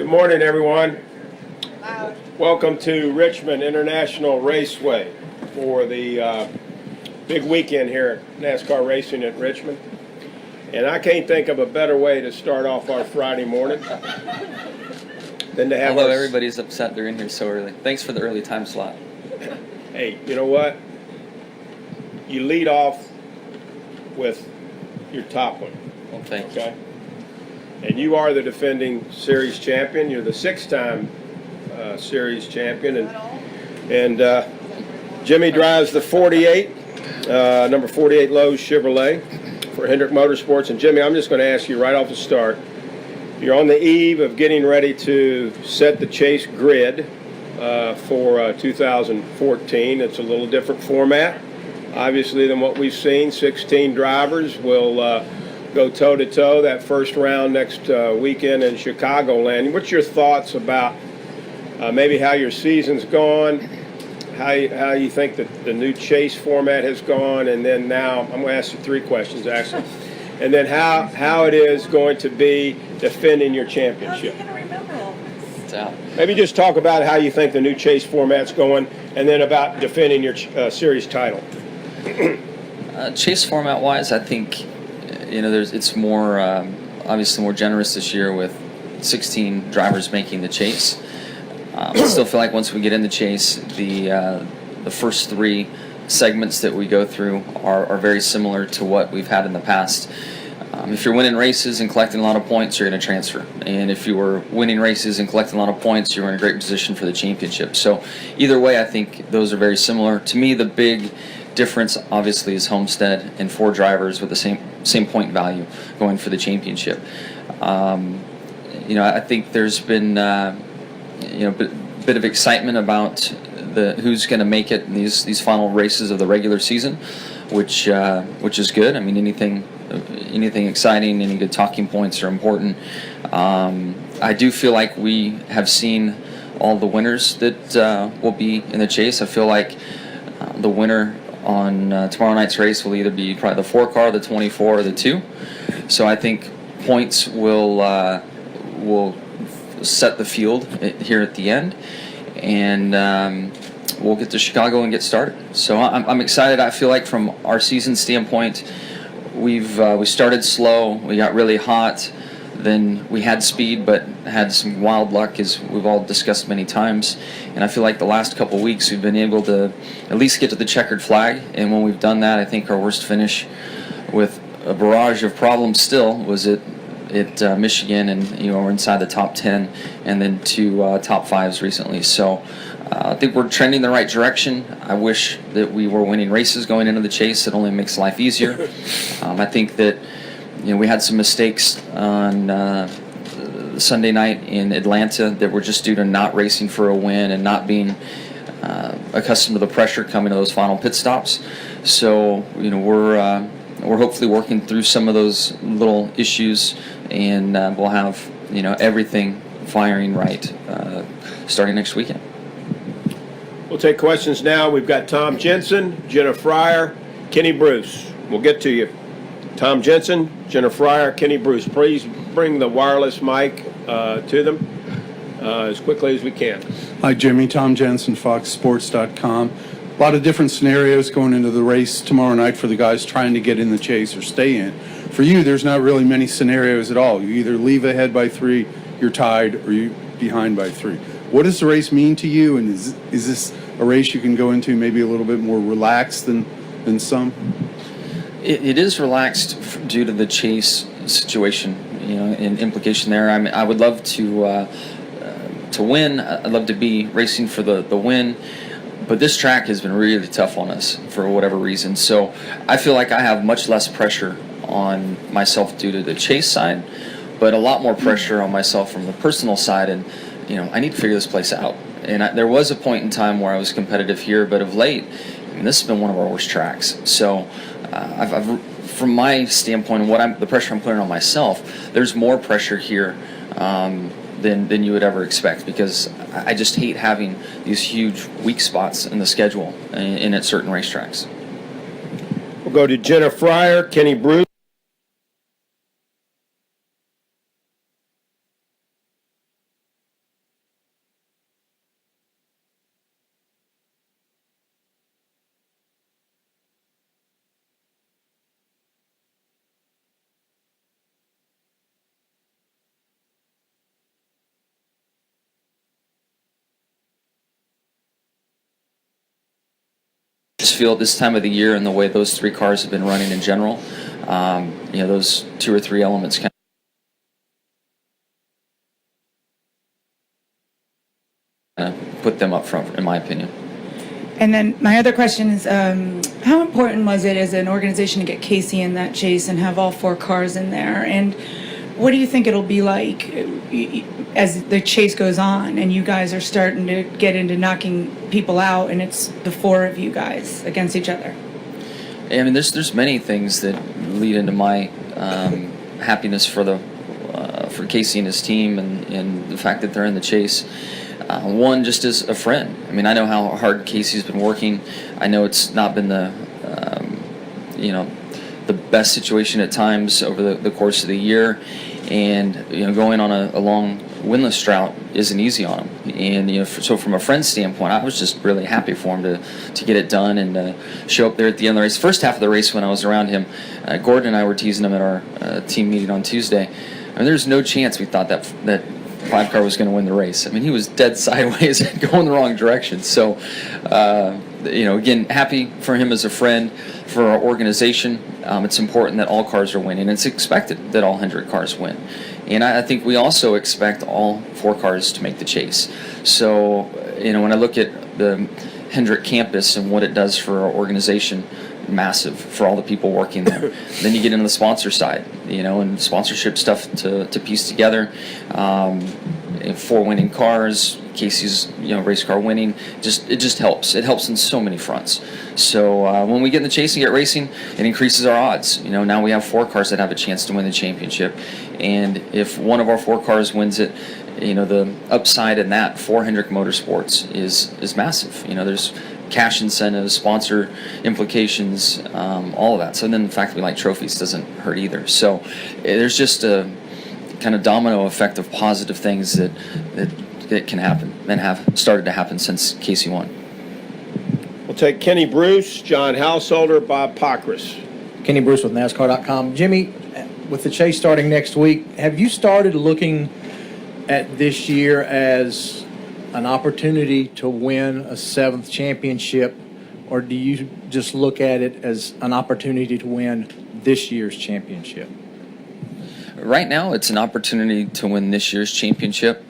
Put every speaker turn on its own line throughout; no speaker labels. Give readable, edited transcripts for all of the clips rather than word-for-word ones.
Good morning, everyone. Welcome to Richmond International Raceway for the big weekend here at NASCAR Racing at Richmond. And I can't think of a better way to start off our Friday morning than to have.
Although everybody's upset they're in here so early. Thanks for the early time slot.
Hey, you know what? You lead off with your top one.
Well, thanks.
Okay? And you are the defending series champion. You're the six-time series champion. And Jimmie drives the 48, number 48 Lowe's Chevrolet for Hendrick Motorsports. And Jimmie, I'm just going to ask you right off the start. You're on the eve of getting ready to set the chase grid for 2014. It's a little different format, obviously, than what we've seen. 16 drivers will go toe-to-toe that first round next weekend in Chicagoland. What's your thoughts about maybe how your season's gone, how you think that the new chase format has gone, and then now, I'm going to ask you three questions, actually, and then how it is going to be defending your championship. Maybe just talk about how you think the new chase format's going, and then about defending your series title.
Chase format-wise, I think it's more obviously more generous this year with 16 drivers making the chase. I still feel like once we get in the chase, the first three segments that we go through are very similar to what we've had in the past. If you're winning races and collecting a lot of points, you're going to transfer. And if you were winning races and collecting a lot of points, you're in a great position for the championship. So either way, I think those are very similar. To me, the big difference obviously is Homestead and 4 drivers with the same point value going for the championship. I think there's been bit of excitement about who's going to make it in these final races of the regular season, which is good. I mean, anything exciting, any good talking points are important. I do feel like we have seen all the winners that will be in the chase. I feel like the winner on tomorrow night's race will either be probably the 4 car, the 24, or the 2. So I think points will set the field here at the end, and we'll get to Chicago and get started. So I'm excited. I feel like from our season standpoint, we started slow, we got really hot, then we had speed, but had some wild luck, as we've all discussed many times. And I feel like the last couple of weeks we've been able to at least get to the checkered flag. And when we've done that, I think our worst finish with a barrage of problems still was at Michigan, and we're inside the top 10, and then 2 top 5s recently. So I think we're trending the right direction. I wish that we were winning races going into the chase. It only makes life easier. I think that we had some mistakes on Sunday night in Atlanta that were just due to not racing for a win and not being accustomed to the pressure coming to those final pit stops. So we're hopefully working through some of those little issues, and we'll have everything firing right starting next weekend.
We'll take questions now. We've got Tom Jensen, Jenna Fryer, Kenny Bruce. We'll get to you. Tom Jensen, Jenna Fryer, Kenny Bruce. Please bring the wireless mic to them as quickly as we can.
Hi, Jimmie. Tom Jensen, FoxSports.com. A lot of different scenarios going into the race tomorrow night for the guys trying to get in the chase or stay in. For you, there's not really many scenarios at all. You either leave ahead by 3, you're tied, or you're behind by 3. What does the race mean to you, and is this a race you can go into maybe a little bit more relaxed than some?
It is relaxed due to the chase situation, and implication there. I mean, I would love to win. I'd love to be racing for the win. But this track has been really tough on us for whatever reason. So I feel like I have much less pressure on myself due to the chase side, but a lot more pressure on myself from the personal side. And, I need to figure this place out. And there was a point in time where I was competitive here, but of late, this has been one of our worst tracks. So from my standpoint, the pressure I'm putting on myself, there's more pressure here than you would ever expect, because I just hate having these huge weak spots in the schedule and at certain racetracks.
We'll go to Jenna Fryer, Kenny Bruce.
just feel at this time of the year and the way those three cars have been running in general, those two or three elements kind of put them up front, in my opinion.
And then my other question is, how important was it as an organization to get Casey in that chase and have all four cars in there? And what do you think it'll be like as the chase goes on and you guys are starting to get into knocking people out and it's the four of you guys against each other?
I mean, there's many things that lead into my happiness for Casey and his team and the fact that they're in the chase. One, just as a friend. I mean, I know how hard Casey's been working. I know it's not been the best situation at times over the course of the year, and going on a long winless drought isn't easy on him. And so from a friend standpoint, I was just really happy for him to get it done and show up there at the end of the race. First half of the race, when I was around him, Gordon and I were teasing him at our team meeting on Tuesday. I mean, there's no chance we thought that 5-car was going to win the race. I mean, he was dead sideways and going the wrong direction. So, again, happy for him as a friend, for our organization. It's important that all cars are winning. It's expected that all Hendrick cars win. And I think we also expect all four cars to make the chase. So, when I look at the Hendrick campus and what it does for our organization, massive for all the people working there. Then you get into the sponsor side, and sponsorship stuff to piece together. 4 winning cars, Casey's race car winning. It just helps. It helps in so many fronts. So when we get in the chase and get racing, it increases our odds. Now we have 4 cars that have a chance to win the championship, and if one of our 4 cars wins it, the upside in that for Hendrick Motorsports is massive. There's cash incentives, sponsor implications, all of that. So then the fact that we like trophies doesn't hurt either. So there's just a kind of domino effect of positive things that can happen and have started to happen since Casey won.
We'll take Kenny Bruce, John Householder, Bob Pockris.
Kenny Bruce with NASCAR.com. Jimmie, with the chase starting next week, have you started looking at this year as an opportunity to win a 7th championship, or do you just look at it as an opportunity to win this year's championship?
Right now, it's an opportunity to win this year's championship,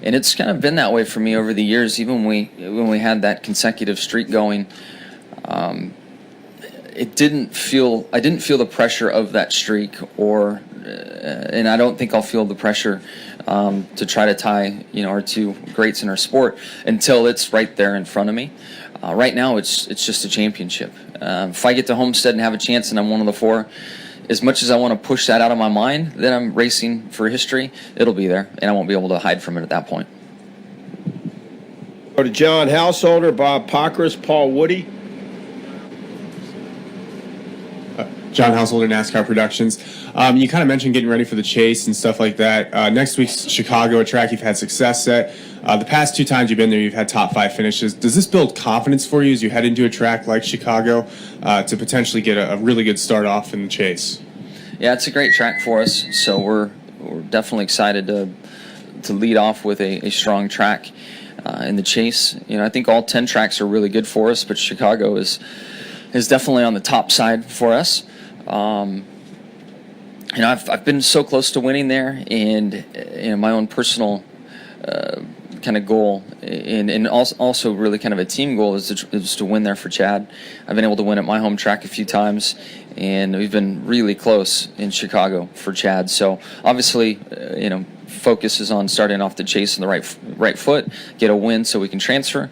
and it's kind of been that way for me over the years. Even when we had that consecutive streak going, I didn't feel the pressure of that streak, and I don't think I'll feel the pressure to try to tie our 2 greats in our sport until it's right there in front of me. Right now, it's just a championship. If I get to Homestead and have a chance and I'm one of the 4, as much as I want to push that out of my mind that I'm racing for history, it'll be there, and I won't be able to hide from it at that point.
Go to John Householder, Bob Pockris, Paul Woody.
John Householder, NASCAR Productions. You kind of mentioned getting ready for the chase and stuff like that. Next week's Chicago, a track you've had success at. The past 2 times you've been there, you've had top 5 finishes. Does this build confidence for you as you head into a track like Chicago to potentially get a really good start off in the chase?
Yeah, it's a great track for us, so we're definitely excited to lead off with a strong track in the chase. I think all 10 tracks are really good for us, but Chicago is definitely on the top side for us. I've been so close to winning there, and my own personal kind of goal, and also really kind of a team goal is to win there for Chad. I've been able to win at my home track a few times, and we've been really close in Chicago for Chad. So obviously, focus is on starting off the chase in the right foot, get a win so we can transfer.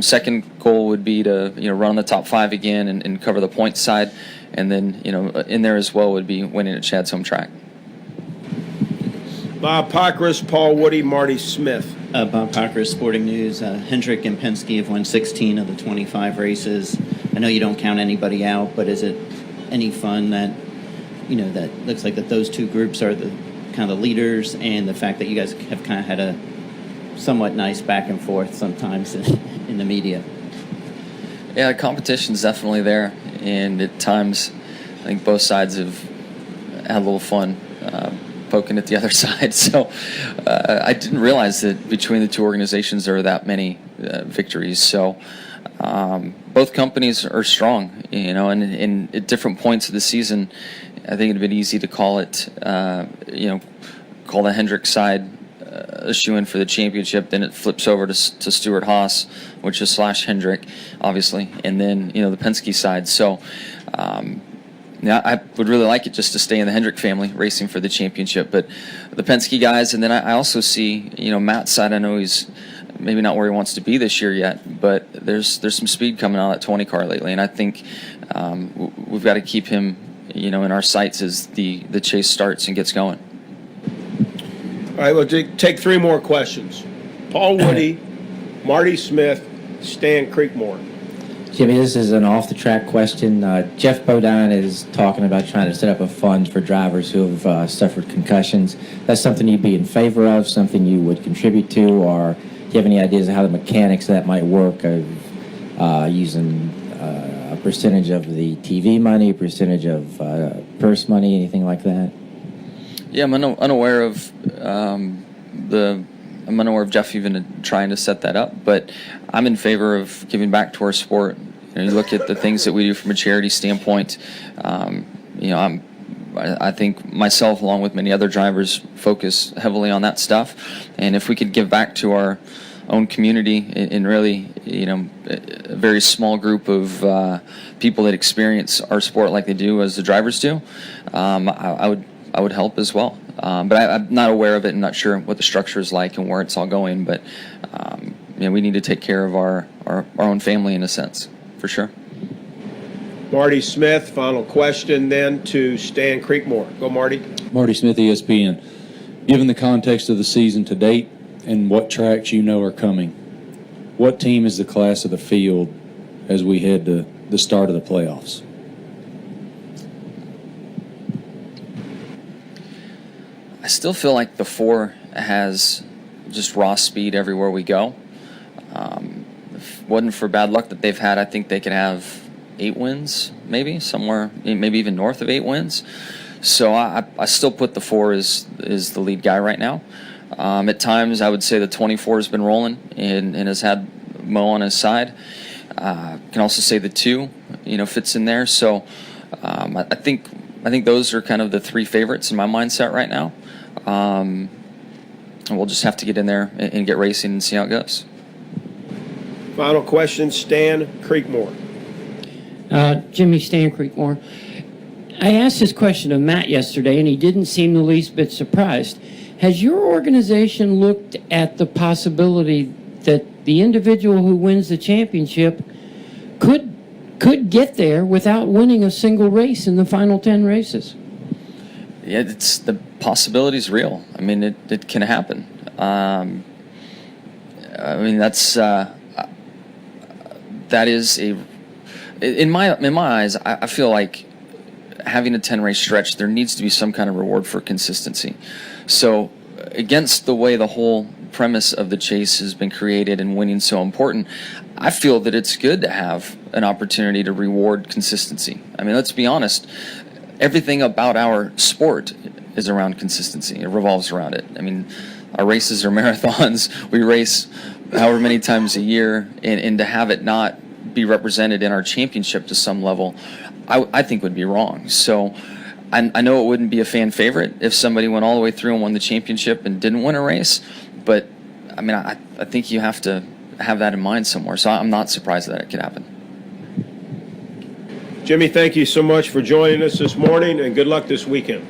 Second goal would be to run the top 5 again and cover the points side, and then in there as well would be winning at Chad's home track.
Bob Pockris, Paul Woody, Marty Smith.
Bob Pockris, Sporting News. Hendrick and Penske have won 16 of the 25 races. I know you don't count anybody out, but is it any fun that that looks like that those 2 groups are the kind of leaders, and the fact that you guys have kind of had a somewhat nice back and forth sometimes in the media?
Yeah, the competition's definitely there, and at times I think both sides have had a little fun poking at the other side. So I didn't realize that between the 2 organizations there were that many victories. So both companies are strong, you know, and at different points of the season, I think it'd been easy to call it, call the Hendrick side a shoe-in for the championship. Then it flips over to Stewart Haas, which is / Hendrick, obviously, and then the Penske side. So, I would really like it just to stay in the Hendrick family, racing for the championship. But the Penske guys, and then I also see, Matt's side. I know he's maybe not where he wants to be this year yet, but there's some speed coming out of that 20 car lately, and I think we've got to keep him, in our sights as the chase starts and gets going.
All right, we'll take 3 more questions. Paul Woody, Marty Smith, Stan Creekmore.
Jimmie, this is an off-the-track question. Jeff Bodine is talking about trying to set up a fund for drivers who have suffered concussions. That's something you'd be in favor of, something you would contribute to, or do you have any ideas of how the mechanics of that might work, of using a percentage of the TV money, a percentage of purse money, anything like that?
Yeah, I'm unaware of I'm unaware of Jeff even trying to set that up, but I'm in favor of giving back to our sport. You look at the things that we do from a charity standpoint. I think myself, along with many other drivers, focus heavily on that stuff. And if we could give back to our own community in really, a very small group of people that experience our sport like they do as the drivers do, I would help as well. But I'm not aware of it and not sure what the structure is like and where it's all going. But we need to take care of our own family in a sense, for sure.
Marty Smith, final question then to Stan Creekmore. Go, Marty.
Marty Smith, ESPN. Given the context of the season to date and what tracks are coming, what team is the class of the field as we head to the start of the playoffs?
I still feel like the 4 has just raw speed everywhere we go. If it wasn't for bad luck that they've had, I think they could have 8 wins, maybe somewhere, maybe even north of 8 wins. So I still put the 4 as the lead guy right now. At times, I would say the 24 has been rolling and has had Mo on his side. Can also say the 2, fits in there. So I think those are kind of the 3 favorites in my mindset right now. And we'll just have to get in there and get racing and see how it goes.
Final question, Stan Creekmore.
Jimmie, Stan Creekmore. I asked this question of Matt yesterday, and he didn't seem the least bit surprised. Has your organization looked at the possibility that the individual who wins the championship could get there without winning a single race in the final 10 races?
Yeah, the possibility's real. I mean, it can happen. That is in my eyes. I feel like having a 10-race stretch, there needs to be some kind of reward for consistency. So, against the way the whole premise of the chase has been created and winning so important, I feel that it's good to have an opportunity to reward consistency. I mean, let's be honest. Everything about our sport is around consistency. It revolves around it. I mean, our races are marathons. We race however many times a year, and to have it not be represented in our championship to some level, I think would be wrong. So I know it wouldn't be a fan favorite if somebody went all the way through and won the championship and didn't win a race, but I mean, I think you have to have that in mind somewhere. So I'm not surprised that it could happen.
Jimmie, thank you so much for joining us this morning, and good luck this weekend.